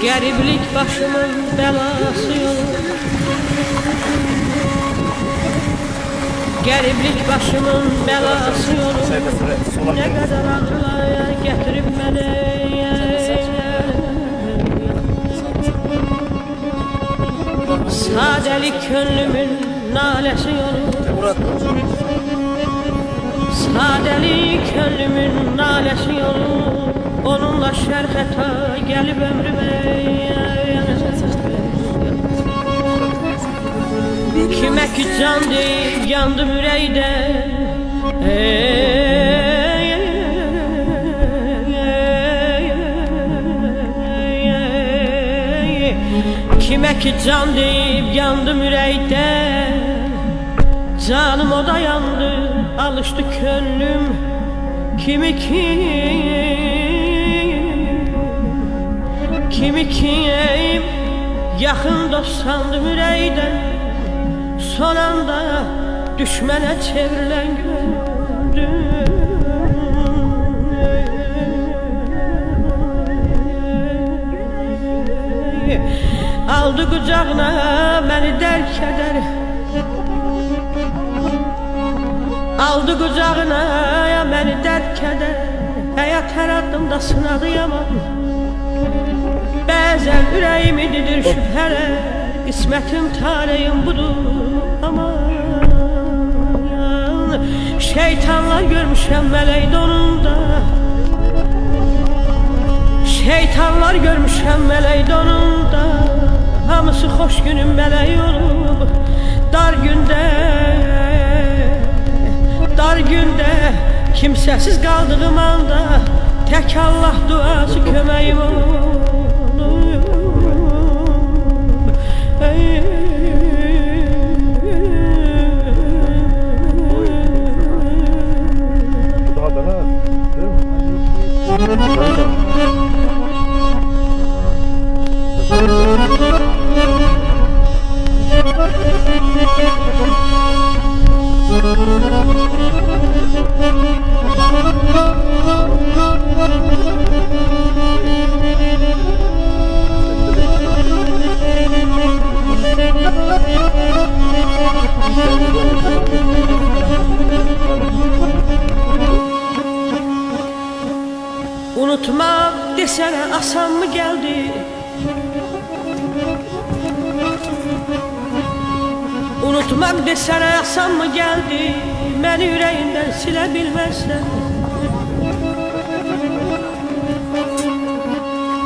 Gariblik başımın belası olur. Gariblik başımın belası olur. Ne kadar ağrılar getirip beni. Sadelik gönlümün nalesi olur. Sadelik gönlümün nalesi olur. Onunla şerheta gelip ömrüme. Kime ki can deyip yandım yüreğden. Kime ki can deyip yandım yüreğden. Canım o da yandı, alıştı gönlüm. Kimi kim yakın dost sandım yüreğden. Son anda düşmene çevrilen gördüm. Aldı kucağına beni derk eder. Aldı kucağına beni derk eder. Hayat her adımda sınadı yaman. Bəzən ürəyimi didir şübhələr. Qismətim taleyim budur aman. Şeytanlar görmüşəm mələk donunda. Şeytanlar görmüşəm mələk donunda. Hamısı xoş günün mələyi olub. Dar gündə kimsəsiz qaldığım anda. Tək Allah duası köməyim olur. Unutmak desene asan mı geldi? Unutmak desene asan mı geldi? Beni yüreğinden silebilmezsen.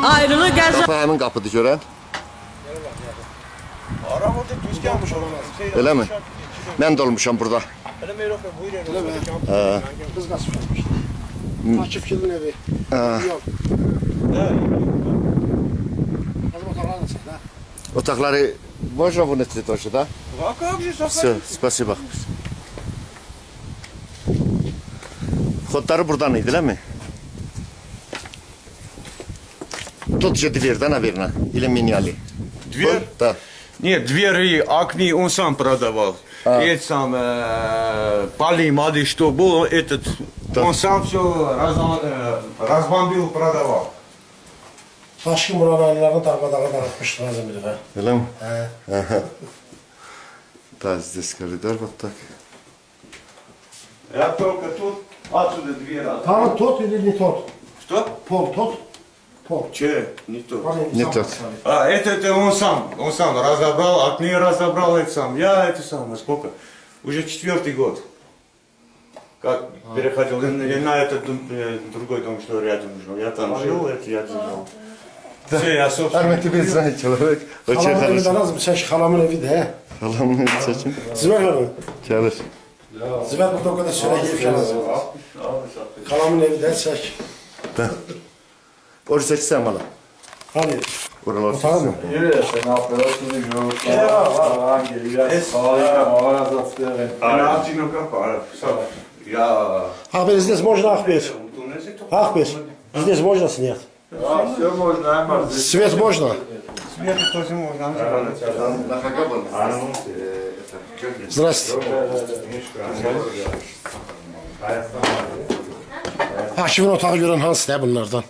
Ayrılı gəzən Həmin qapıdır görən. Arabada düz gelmiş olamaz. Elə mi? Mən də olmuşam burada. Öyle mi yok? Buyur Öyle mi? Kız gasp etmiş. Akif Kil'in evi. Yok. Hadi bakalım nasıl da. Otaqları можно вынести тоже, да? А как же, Все, спасибо. Входları buradan idi, değil mi? Тут же дверь, да, наверное? Или меняли? Дверь? Да. Нет, двери, окни он сам продавал. Это сам Пали Мады, что был, этот, он сам все разбомбил, продавал. Taşkın buralarını darmadağın dağıtmıştı lazım bir de. Öyle mi? He. Да, здесь коридор вот так. Я только тут, отсюда дверь. Tamam tot или не тот? Что? Пол тот? Пол. Че? Не то. Не тот. А, это он сам разобрал, окни разобрал, это сам. Я это сам, сколько? Уже 4-й год. Как переходил на этот другой дом, что рядом жил. Я там жил, это я жил. Все, я собственно. Hürmetli bir insan человек. Очень Halamın evi de хорошо. lazım. Sen halamın evi de he. Halamın evi seçim. Ziver hanım. Çalış. Ziver burada o kadar süre gelip lazım. Halamın evi de çek. Orası seçsem valla. Hadi. Oralar Otağı mı? Начинок копаю. Я... Ахбер, здесь можно, Ахбер? Ахбер, здесь можно снять? Все можно, Свет можно? Свет тоже можно. На Хагабан. Здравствуйте. Akif'in otağı gören hansı ne bunlardan?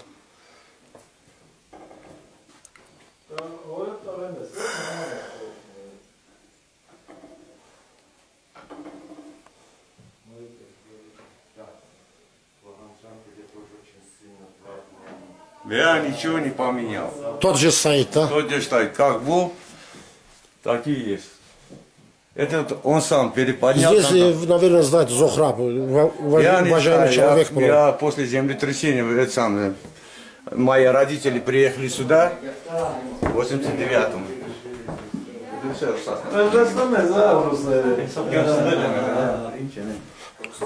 Я ничего не поменял. Tот же стоит, да? Тот же стоит, как был, так и есть. Этот он сам переподнял. Здесь, наверное, знаете, Зохраб, Я не уважаемый знаю, человек был. я после землетрясения, это сам, мои родители приехали сюда в 89-м.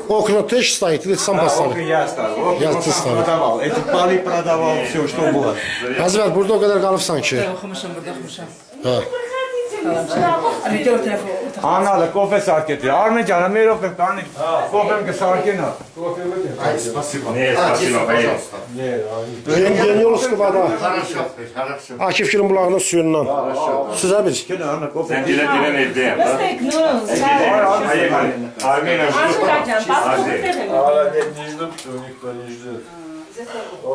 Окна теж стоит или сам поставил? Я ставил, Я он ты сам ставил. продавал. Это пали продавал, все, что было. Hazret burada o kadar kalıp sanki. Okumuşum burada okumuşum. Ha. Hani dört telefon. Ana da kofe sark etti. Armacana Mirofek, anne kofem ke sarkina. Yeniyoruz Kıvada. Хорошо, хорошо. Akif'in bulağının suyundan. Size bir. Ana kofe. Ben dilen evdeyim. Armina никто не ждет.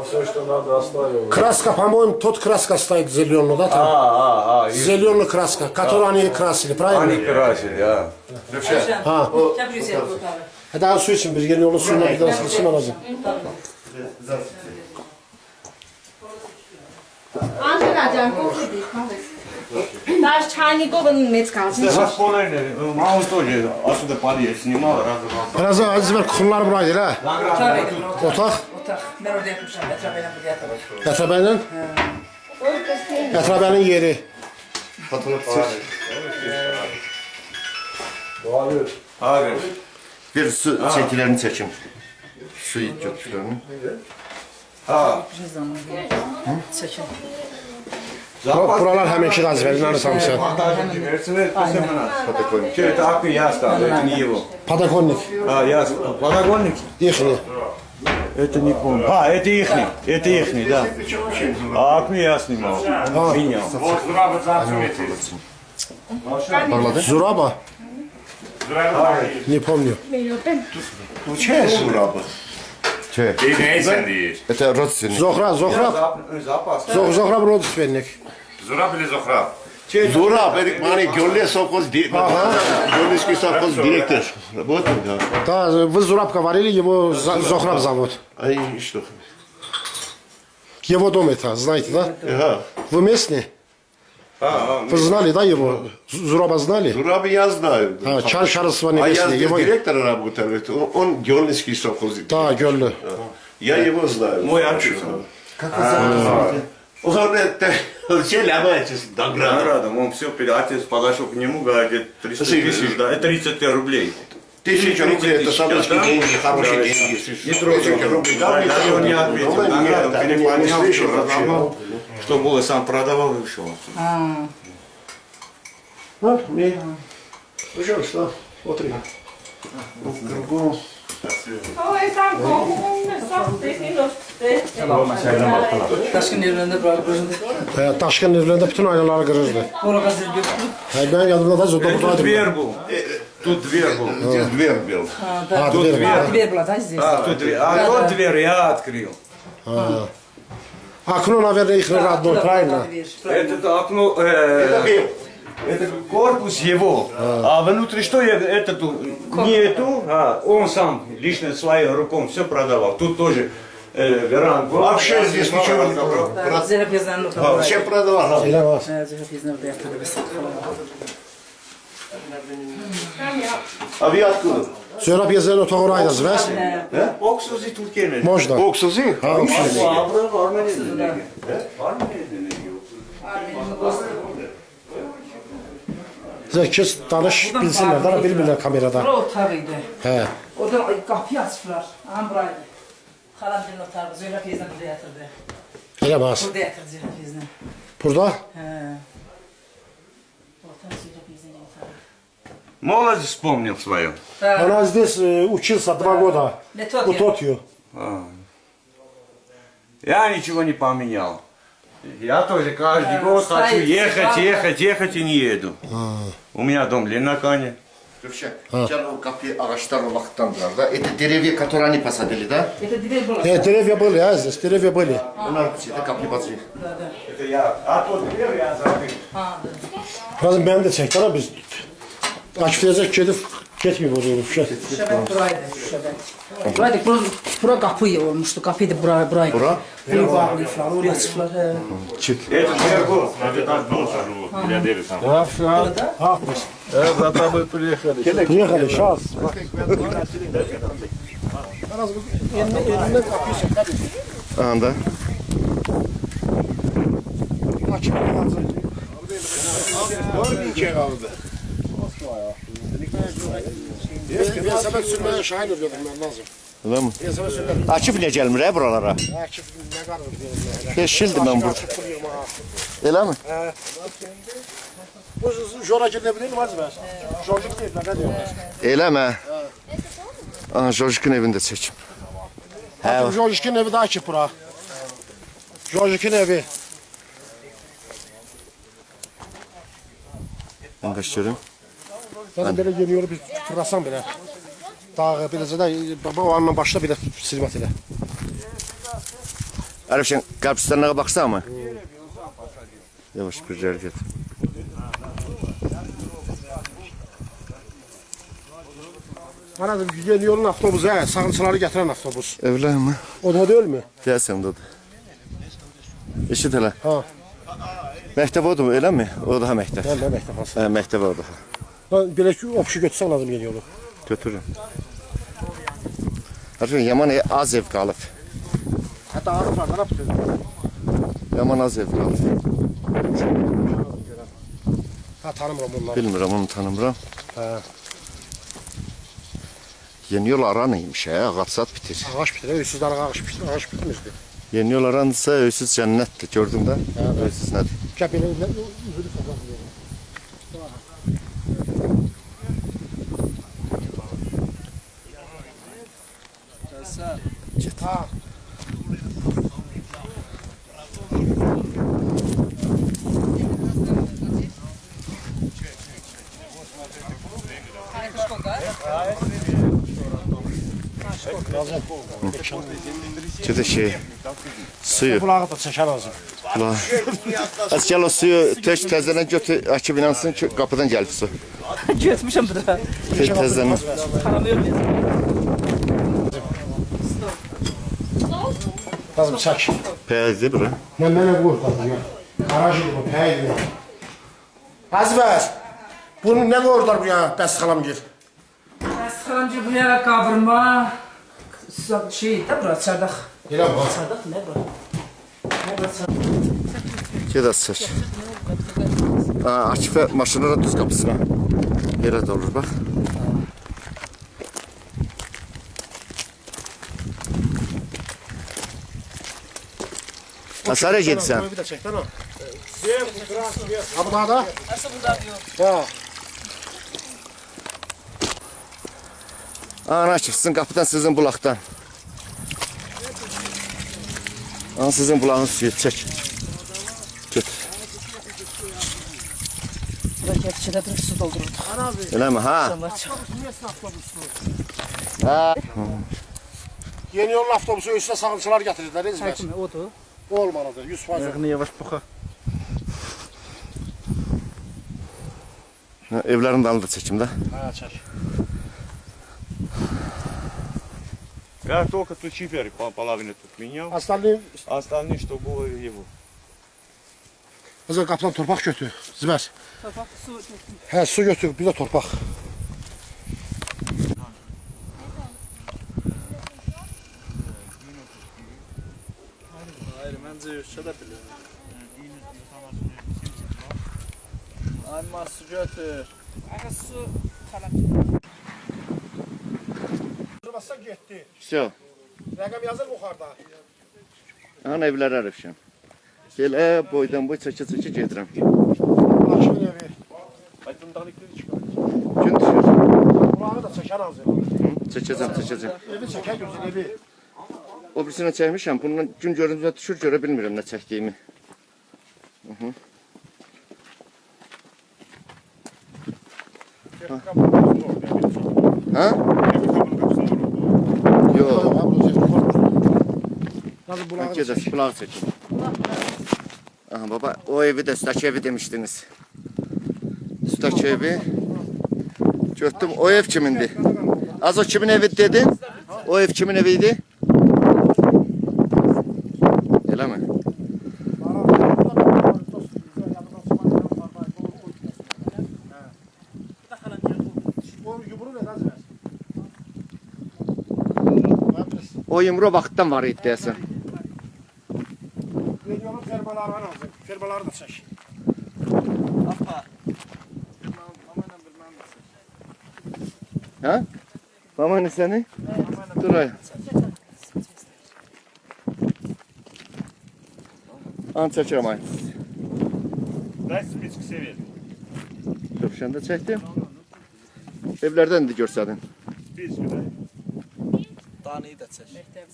Все, что надо, оставил. Краска, по-моему, тот краска стоит зеленый, да? Там? Зеленый краска, которую они красили, правильно? Они красили, да. Ha. Daha su için biz yeni yolun suyuna bir daha silsin alacağım. Ангела, кофе ди, кофе. Даже чайников нет сказать. Расположили, мало тоже отсюда пали, снимал, разобрал. Biraz daha Azizber kumlar buraydı ha. Otaktaydım. Otak, Otak. Ben orada yapmışım. Etrafıyla burada yatarım. Yatrabe'nin. Yatrabe'nin yeri. Abi. Bir su çekilerini seçim. Su götürüyorum. Ha. Çekin. Buralar hemenki Azizber'in anı tam sen. Что это акты я оставил, это не его. Patagonnik. А, я Патагонник? Yıkını. Это не помню. А, это ихний, да. А окно я снимал, менял. Zuraba. Не помню. Bu şey Zurabi. Şey. Neysen değil. Это родственник. Zohrab. Запас. Zohrab rodisvennik. Zura bile zokra. Zurabi, yani Gölge Sovkhoz, Gölgeский совхоз директор. Вот он, да. Да, вы Зураб говорили, его Зохраб зовут. А и что? Его дом это, знаете, да? Ага. Вы местный? Вы знали, да, его? Зураба знали? Зураби я знаю. Ha, Çarşarısı var А я nefesli. здесь Его... директор работал. Он Гölgeский совхоз. Da, Göllü. Я его знаю. Мой отец. Он это все ломается, Даград. Наградом, он все, отец подошел к нему, говорит, 300 тысяч, да, 30 рублей. 1000 рублей это самые деньги, хорошие деньги. Не трогай рублей, да, даже он не ответил. Наградом переподнял, все разобрал, что было, сам продавал и ушел. Пожалуйста, смотри. Кругом. Taşkın evlerinde bırakırdı. Taşkın evlerinde bütün aynaları kırırdı. Orada gazete götürdü. Ben yanımda da zurda Тут buradaydım. дверь был, тут дверь был. Здесь дверь был. Ha, Тут dверь. дверь. Dver была, да, здесь? А, тут дверь. А тот дверь я открыл. Окно, наверное, их родной, правильно? Это окно, это корпус его. А внутри что я, это не эту, а он сам лично своим руком все продавал. Тут тоже веранду. Вообще здесь ничего не было. Zehra yazanın orada. Вообще продавал. Öyle var. Zehra yazanın orada yatardı. А вы откуда? Zöhrab yazılan otağı oraydı Azizber. Оксузи тут келмedi. Можно. Оксузи? Ha, okşuyor. Zekiz tanış bilsinler, daha birbirine kamerada. Bura otağıydı. He. Oradan kapıyı açtılar. Aha buraydı. Halam birinin otağı. Zehra yazanın orada yatırdı. Eləməz. Burada yatıracaq bizlə. Burada? Hə. Ortan sürə bizlə yatar. Молодость вспомнил свою. Она здесь учился 2 года. Не У тот я. Токио. Я ничего не поменял. Я тоже каждый год хочу стоит ехать, всегда. ехать, ехать и не еду. У меня дом Ленакане. Gökşen, gel o kapıyı ağaçlar olmaktandır da. Это деревья, которые они посадили, да? Это дверь была. Деревья были, а здесь деревья были. Onlar это kapıyı basıyor. Да, да. Это я. А тот дверь я забыл. Ha, da. Lazım beni de çek lan biz. Akif teyze gedib getməyib oraya. Şəbət buraydı, şəbət. Buraydı, bura qapı olmuşdu, qapıydı buraydı. Bura? Burayı bağlayıblar, oraya çıxıblar. Hə. Это Сергов. Это так долго живут, миллиардеры там. Да, все. Зато мы приехали. Приехали, сейчас. Elinden kapıyı çek hadi. Anda. Akif lazım. Ben sebep sürmeye şahin oluyordum ben lazım. Öyle mi? Ben sebep sürmeye. Akif niye gelmir he buralara? Akif ne kadar diyorum. 5 yıldır ben burada. Öyle mi? Bu Joracı ne bileyim varsa ben. Joracı değil ne diyorlar. Öyle mi? Aha, Jojik'in evinde çekim. He, Joracı'nın evi daha Akif bura. Joracı'nın evi. ben kaçıyorum. Zaten böyle geliyor bir fırlasan bile. Dağı biləcə də baba o anla başla belə silmət elə. Arif sen kapsüslerine baksana mı? Yavaş bir hareket. Anladım, yeni yolun avtobusu, hə, sağınçıları gətirən avtobus. Öyle mi? O da deyil mi? Gelsin dedi. Eşit hele. Ha, Mektep oldu mu öyle mi? O daha mektep. mən də məktəb alsın. He, mektep oldu. Mən belə ki, okşu götürsən lazım yeni yolu. Götürün. Arif yaman az ev kalıp. Hətta ağrı var, nə yaptın? Yaman az ev kalıp. Ha, tanımıram bunları. Bilmiyorum onu tanımıram. Hə, Yeni yol aranıymış he. Ağaçsat bitir. ağaç bitir, öysüzlər ağaç bitir, ağaç bitmişdi. Yeni yol aranırsa öysüz cennettir. Gördün de. Öysüz nedir? Gəl belə, üzülü falan verin. Ha. Çöte şey. Suyu. Bulağı da çəkər lazım. Ulan. Az gel o suyu tök tezden götür. Akif inansın kapıdan gelip su. Götmüşəm bura. Tezden. Tanımıyorum. Lazım çək. Peyazdı bura. Mənə qoyurlar ya. Garajı bu, pəydir. Azbəz. Bunu nə qoyurlar bu ya, bəs xalam gir. Sıxıramcı buraya qavrma. Şey de bura, çardaq. Elə bax. Çardaq ne bura? Ne bura çardaq? Gel az çek. Akif'e maşınlara düz kapısına. Yere de olur bak. Hasara gitsen. Bir də çəkdən o. Ha, bu da? Ha. Ana çıksın kapıdan sizin bulaktan. Ana sizin bulağın suyu çek. Götür. Bura keçədə bir su doldururdu. Öyle mi? Ha? Sonra çıx. Ha. Yeni yolun avtobusu üstə sağımçılar gətirirlər, ezməz. Həkim odur. Olmalıdır, 100%. Yavaş baxa. Evlerin dalında çekim de. Ha, çək. Я только тут чипер половину тут менял. Aslanlı, А остальные, что было его. qızıl qapıdan torpaq götür, zibər. Torpaq su. Hə, su götür, bir də torpaq. Hayır, məncə ölçədə bilir. Ayma su götür. Ağa su falan. Durmazsa getdi. Все. Rəqəm yazır yuxarıda. Ana evler Arifşen. Belə boydan boy çəkə-çəkə gedirəm. Akşamın evi. Gün düşür. Bulağı da çəkər azı. Çəkəcəm. Evi çəkər gözün evi. O birisini çəkmişəm. Bundan gün görüntüdə düşür, görə bilmirəm nə çəkdiyimi. Ha? Yox. Nasıl bulağı da Gedək, bulağı çəkin. Aha baba, o evi də üstəki evi demişdiniz. Üstəki evi. Götdüm, o ev kimindir? Az o kimin evi dedin? O ev kimin eviydi? Elə mi? O yumruğu ne lazım? O yumru vaxtdan var idi deyəsən. Regionun fermaları var lazım. Fermaları da çək. Hə? Mama nə səni? Dur ay. An çəkirəm ay. Дай спичку sevir. Dövşəndə çəkdim. Evlərdən də görsədin. Spичку дай.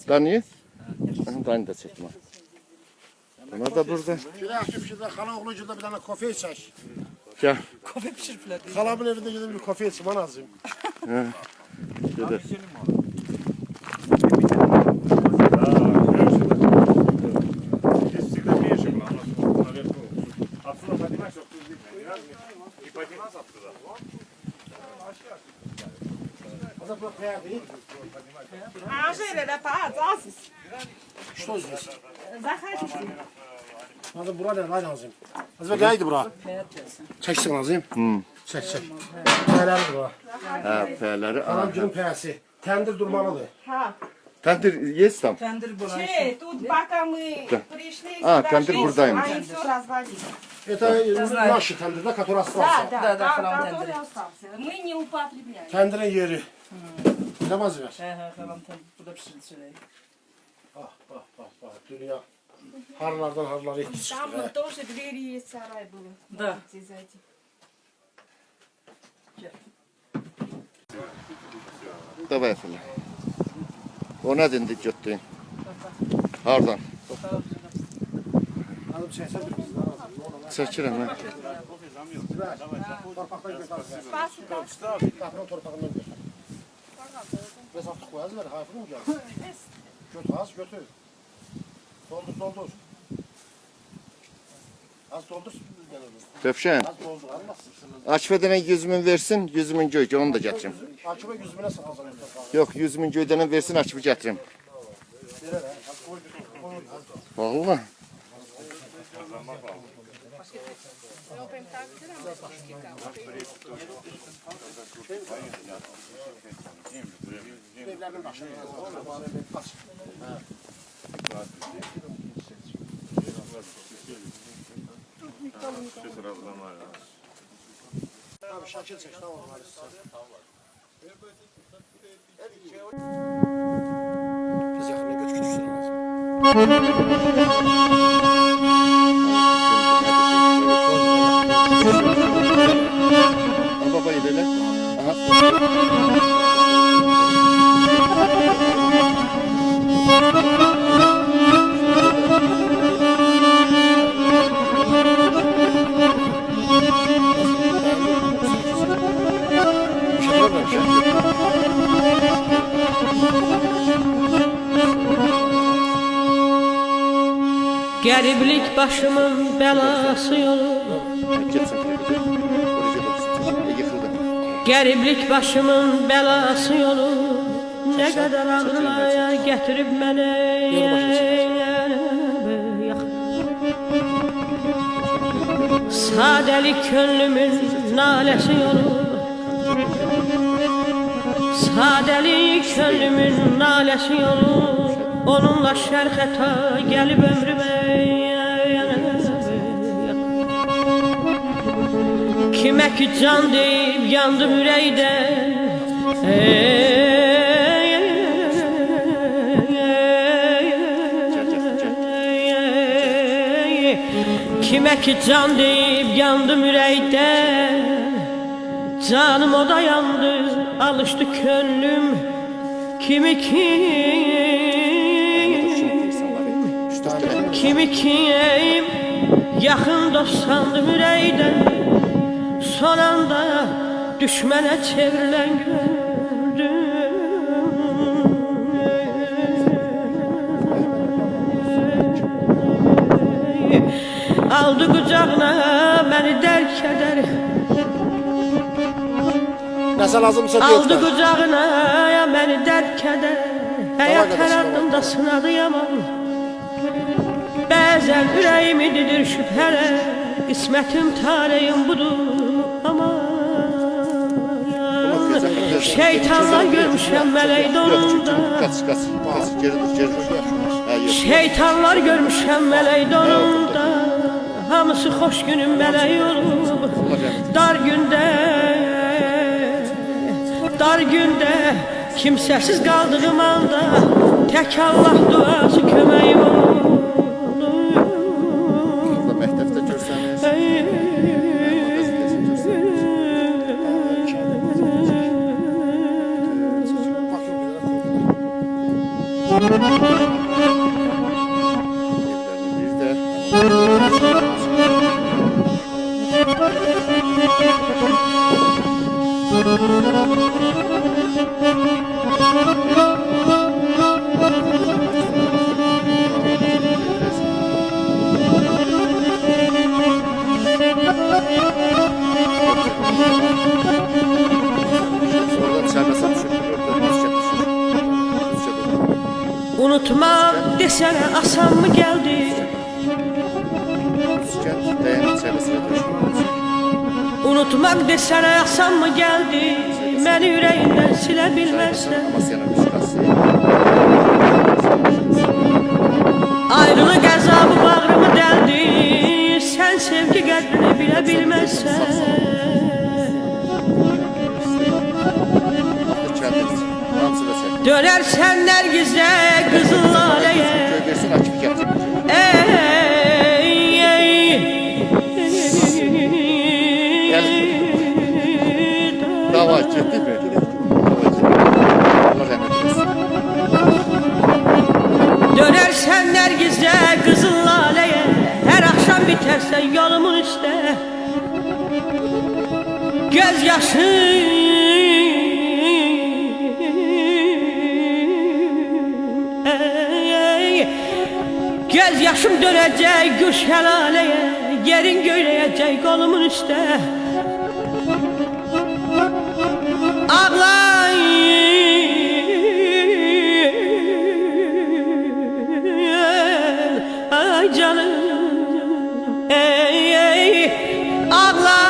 Danıyı? Danıyı da çəkdim. Bunlar da burada. Şurada xala oğlu gildə bir dənə kofe çək. Gəl. Xalamın evində gedib bir kofe içmə lazım. Gedir. Здесь всегда меньше было, оно наверху. Отсюда поднимаешь, чтобы тут видно. И подниматься оттуда. Azad bu pəyər deyil. Angela da pahatsız. Что здесь? Заходите. Azad bura nə lazım? Azad gəldi bura. Çəksin lazım. Çək. Pəyərləri bura. Hə, pəyələri. Anam günün pəyəsi. Təndir durmalıdır. Ha. Təndir yesəm. Тут пока мы пришли А, сюда тендер жить, бурдaymış. они все развалили. Это наши təndirdə katorası varsa. который остался. Мы не употребляем. Təndirin yeri. Nə vazifə? Bax, dünya harlardan harlara yetişir. Там вот тоже двери и сарай было. Да. Можете зайти. Davay efendim. O nə dindi götdün? Hardan? Alıb çəksən bir biz lazım. Çəkirəm hə. Torpaqdan götür. Спасибо. Qapının torpağından götür. Bəs artıq qoyaz ver, hayfını mı gəlir? Götür, az götür. Doldur. Az doldur. Dövşən. Az doldur, almazsın. Akifədən 100 min versin, 100 min göy, onu da gətirim. Akıma 100 minə satacaq. Yox, 100 min göydən versin, Akifə gətirim. Verər hə. Az qoy götür. Vallahi. Evlərdən başlayır. Все сразу нормально. Abi şəkil çək, tamam. Biz yaxına götür lazım. Baba ilerle. Aha. Qəriblik başımın belası olur. Geçsin. Yıkıldı. Qəriblik başımın belası olur. Nə qədər ağrılaya gətirib mənə. Sadəlik könlümün naləsi olur. Sadəlik könlümün naləsi olur. Onunla şərxətə gəlib ömrümə. Kimə ki can deyib yandım ürəkdən. Kime ki can deyip yandım ürəkdən, canım o da yandı, alışdı könlüm. Kimi kim yaxın dost sandım ürəkdən, son anda düşmənə çevrilən gördüm. Aldı qucağına məni dərk edər, Nəsə lazımsa deyək aldı də. qucağına məni dərk edər. Həyat hər addımda sınadı yaman, bəzən ürəyimi didir şübhələr, qismətim taleyim budur aman. Şeytanlar görmüşəm mələk donunda, şeytanlar görmüşəm mələk donunda, hamısı xoş günün mələyi olub. Dar gündə kimsəsiz qaldığım anda tək Allah duası köməyim olur. Məktəbdə görsəniz. Unutmaq desənə asan mı gəldi? Unutmaq desənə asan mı gəldi? Məni ürəyindən silə bilməzsən. Ayrılıq əzabı bağrımı dəldi, sən sevgi qədrini bilə bilməzsən. Dönersən Nərgizə, qızıl laləyə, Dava getdi mi? Allah rəhmət eləsin. dönersən Nərgizə, qızıl laləyə, hər axşam bitərsən yolumun üstə. Göz yaşı göz yaşım dönəcək gül şəlaləyə, yerin göyləyəcək qolumun üstə. Ağlay ay canım, ağla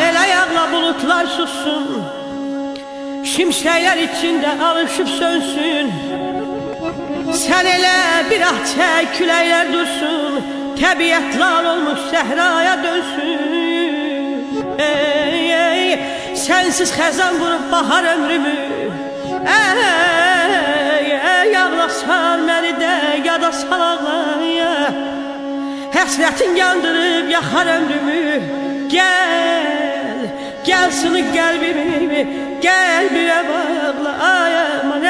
elə ağla bulutlar sussun, şimşəklər içində alışıb sönsün. Sən elə bir ah çək, küləklər dursun, təbiət lal olmuş səhraya dönsün. Sənsiz xəzan vurub bahar ömrümü, ağla sar məni də, yada sal ağlaya. Həsrətin yandırıb yaxar ömrümü, gəl, gəl sınıq qəlbimi, qəlbimə bağla, ay aman